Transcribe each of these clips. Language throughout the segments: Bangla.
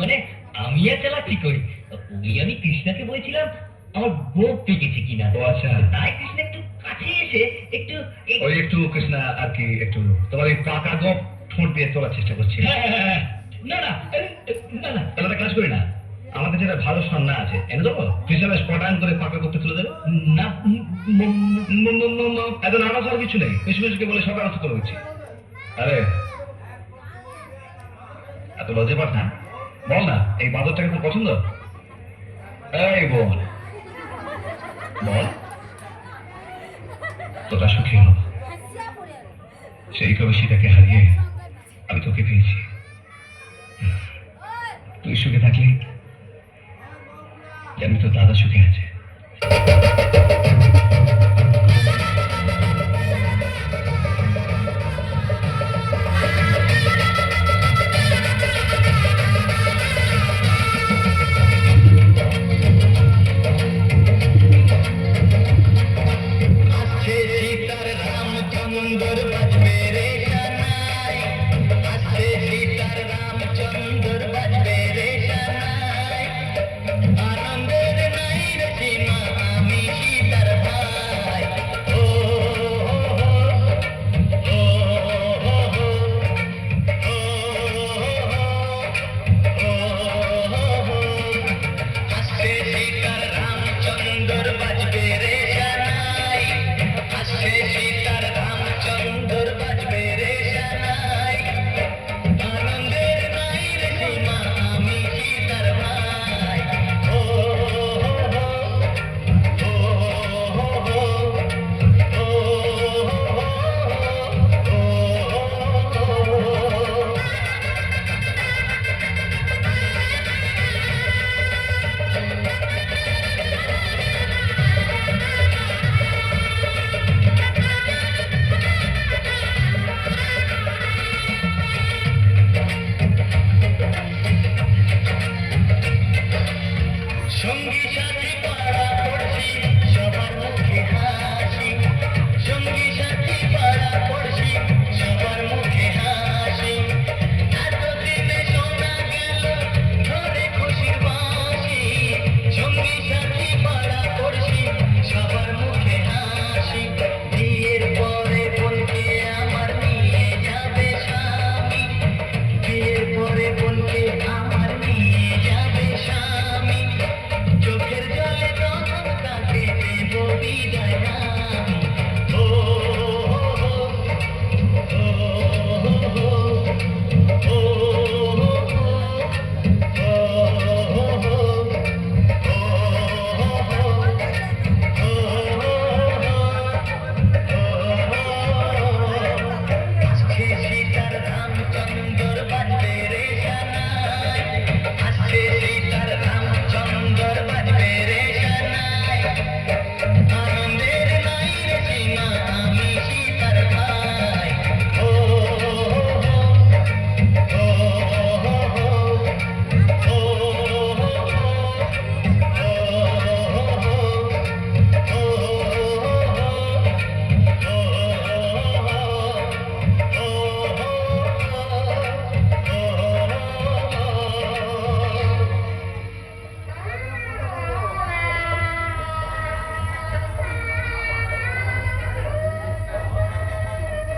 মানে আমি আর চালাচ্ছি কই, ওই আমি কৃষ্ণাকে বলেছিলাম আমার গোপ পেকেছে কিনা। ও আচ্ছা, তাই কৃষ্ণ একটু কাছে এসে একটু ওই একটু কৃষ্ণা আর কি একটু তোমার ওই পাকা গোপ ঠোঁট দিয়ে তোলার চেষ্টা করছি। না না না না, তাহলে একটা কাজ করি না, আমাদের যেটা ভালো সন্না আছে এনে দেবো, কৃষ্ণা বেশ পটান করে পাকা গোপটা তুলে দেবে। না এত নার্ভাস হওয়ার কিছু নেই, কৃষ্ণকে বলে সব ব্যবস্থা করে দিচ্ছি। আরে এত লজ্জা পাঠ না, বল না এই বাদরটাকে তোর পছন্দ? এই বল বল, তোরা সুখী হব। সেই কবে সীতাকে হারিয়ে আমি তোকে পেয়েছি, তুই সুখে থাকলে জানি তো দাদা সুখে আছে।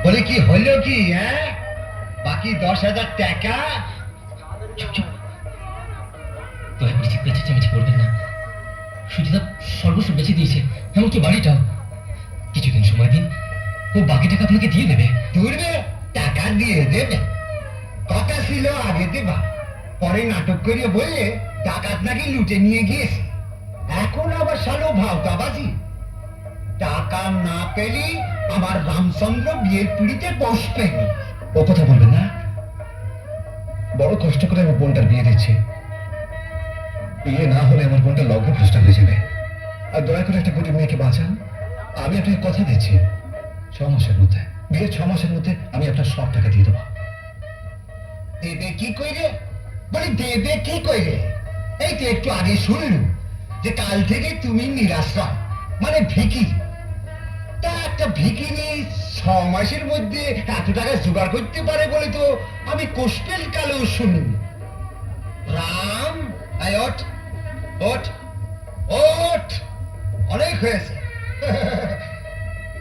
বলে কি হলো কি? হ্যাঁ, বাকি 10,000 টাকা। দয়া করে চিৎকার চেঁচামেচি করবেন না। সুজিতা সর্বস্ব বেঁচে দিয়েছে, এমনকি বাড়িটাও। কিছুদিন সময় দিন, ও বাকি টাকা আপনাকে দিয়ে দেবে। ধরবে টাকা দিয়ে দেবে? কথা ছিল আগে দেবা, পরে নাটক করিয়ে বললে ডাকাত নাকি লুটে নিয়ে গিয়েছে। এখন আবার সালো ভাওতাবাজি। টাকা না পেলে আমার রামচন্দ্র বিয়ের পিড়িতে বসবে। ও কথা বলবেন না, বড় কষ্ট করে আমার বোনটার বিয়ে দিচ্ছে। বিয়ে না হলে আমার বোনটা লগ্নভ্রষ্ট হয়ে যাবে। আর দয়া করে একটা গরিব মেয়েকে বাঁচান। আমি আপনাকে কথা দিচ্ছি, 6 মাসের মধ্যে, বিয়ের 6 মাসের মধ্যে আমি আপনার সব টাকা দিয়ে দেবো। দেবে কি কইরে? বলি দেবে কি কইরে? এই তো একটু আগে শুনলু যে কাল থেকে তুমি নিরাশ্রয়, মানে ভিকি। তা একটা ভিকিরি 6 মাসের মধ্যে এত টাকা জোগাড় করতে পারে বলে তো আমি কোষ্টেল কালেও শুনিনি। রাম, আয় ওঠ, ওঠ, ওঠ, অনেক হয়েছে।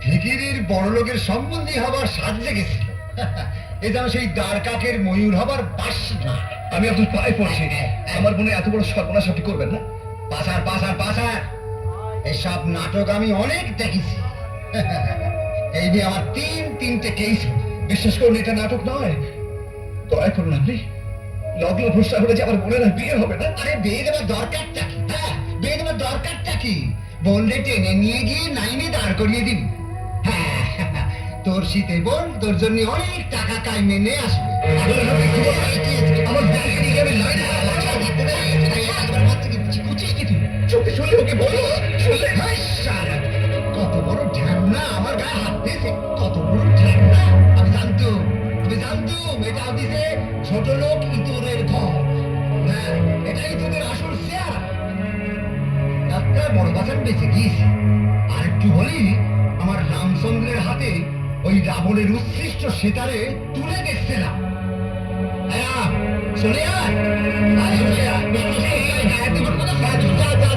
ভিখিরির বড় লোকের সম্বন্ধী হবার সাজ জেগেছিল। এ যেন সেই দ্বারকাকের ময়ূর হবার বাসনা। আমি আপনার পায়ে পড়ছি, আমার মনে এত বড় সর্বনাশ আপনি করবেন না। পাসার পাসার পাসার এসব নাটক আমি অনেক দেখেছি। এই নিয়ে আমার তিনটে কেস। বিশ্বাস করুন, এটা নাটক নয়। দয়া করুন আপনি, লগ্ন ভ্রষ্টা হলে যে আমার বোনের আর বিয়ে হবে না। আরে বিয়ে দেওয়ার দরকারটা কি? হ্যাঁ, বিয়ে দেওয়ার দরকারটা কি? বোনরে টেনে নিয়ে গিয়ে নাইনে দাঁড় করিয়ে দিবি। হ্যাঁ, তোর শীতে বোন তোর জন্য অনেক টাকা কাইমে নিয়ে আসবে। আমার বোনকে নিয়ে আমি লাইনে বুঝছিস কি তুই? চোখে শুনলে ওকে বলো, শুনলে হাই শালা, কত বড় ঢ্যামনা আমার গায়ে হাত দিয়েছে, কত বড় ঢ্যামনা। আমি জানতুম এটা দিছে ছোট লোক ইঁদুরের ঘর। হ্যাঁ, এটা ইঁদুরের আসল শেয়ার। একটা বড় বাজার বেঁচে গিয়েছে। আর একটু হলেই আমার রামচন্দ্রের হাতে ওই রাবণের উৎকৃষ্ট সেতারে তুলে দেখছিলাম। চলে আয়, আয় চলে আয়। তুই কথা যা যা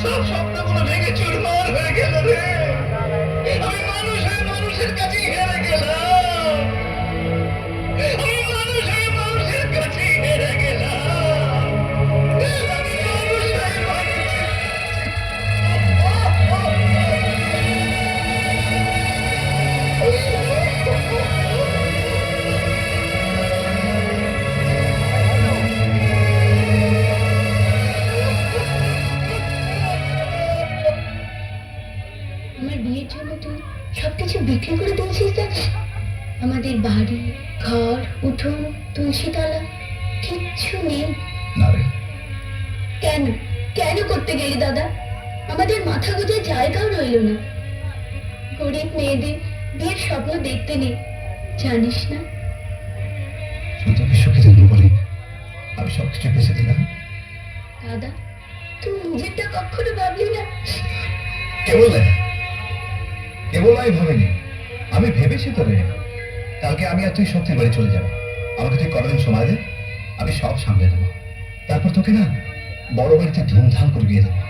সব স্বপ্নগুলো ভেঙে চুরমার হয়ে গেল রে। আমি মানুষের কাছে হেরে গেলাম। আমি মানুষের কাছে হেরে গেলাম। আমি আমার বিয়ের জন্য তুই সবকিছু বিক্রি করে দিয়েছিস দাদা। আমাদের বাড়ি, ঘর, উঠোন, তুলসীতলা কিচ্ছু নেই। না রে, কেন কেন করতে গেলি দাদা? আমাদের মাথা গোজার জায়গাও রইল না। গরিব মেয়েদের বিয়ের স্বপ্ন দেখতে নেই, জানিস না? শুধু তোকে সুখে দেখবো বলে আমি সবকিছু বেঁচে দিলাম। দাদা, তুই নিজেরটা কখনো ভাবলি না? কেবল আমি ভাবিনি, আমি ভেবেছি তো রে, কালকে আমি আর তুই সত্যি বাড়ি চলে যাবো। আমাকে তুই কতদিন সময় দে, আমি সব সামলে নেবো। তারপর তোকে না বড় বাড়িতে ধুমধাম করে বিয়ে দেবো।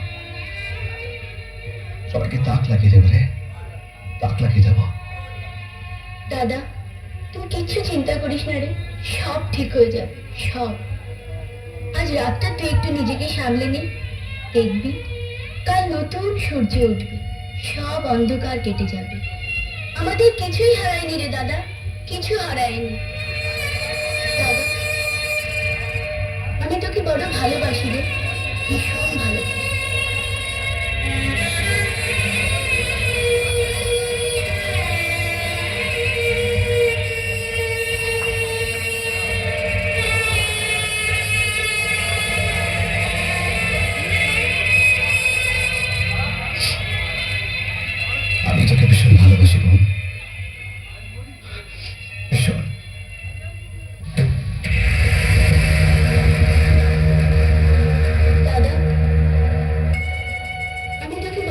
সবাইকে তাক লাগিয়ে দেবো রে, তাক লাগিয়ে দেবো। দাদা, তুই কিচ্ছু চিন্তা করিস না রে, সব ঠিক হয়ে যাবে, সব। আজ রাতটা তুই একটু নিজেকে সামলে নে, দেখবি কাল নতুন সূর্য উঠবে, সব অন্ধকার কেটে যাবে। আমাদের কিছুই হারায়নি রে দাদা, কিছু হারায়নি। দাদা, আমি তোকে বড় ভালোবাসি রে, ভীষণ ভালোবাসি। আমি তোকে ভীষণ ভালোবাসি বোন, ভীষণ। দাদা, আমি তোকে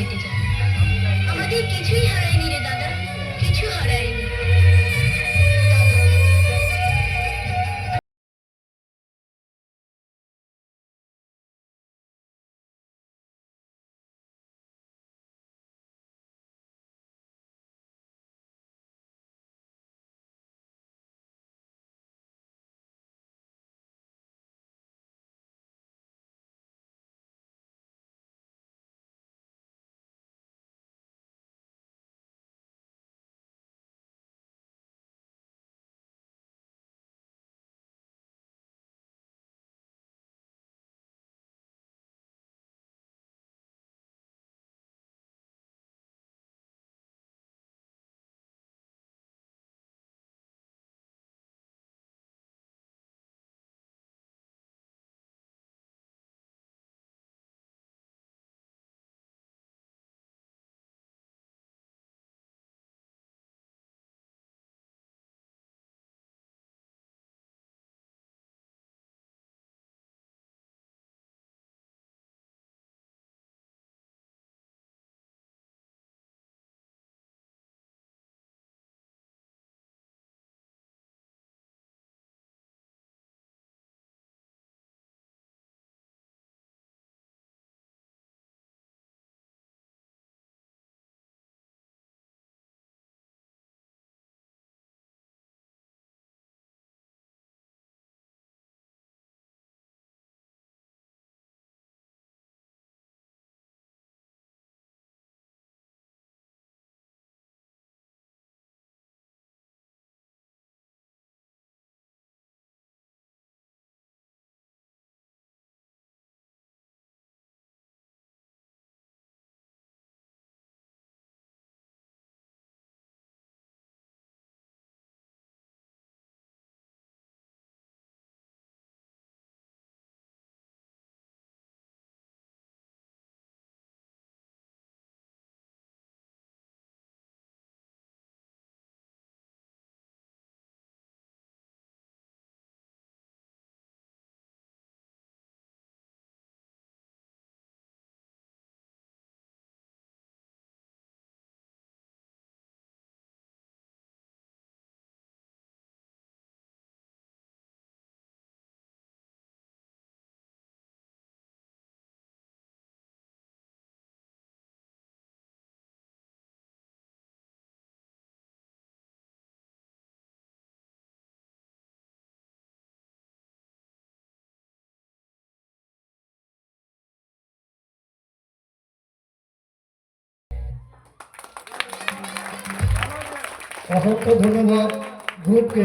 কেটে যাবে। আমাদের কিছুই হারায়নি রে দাদা, কিছু হারায়নি। অসংখ্য ধন্যবাদ গ্রুপকে।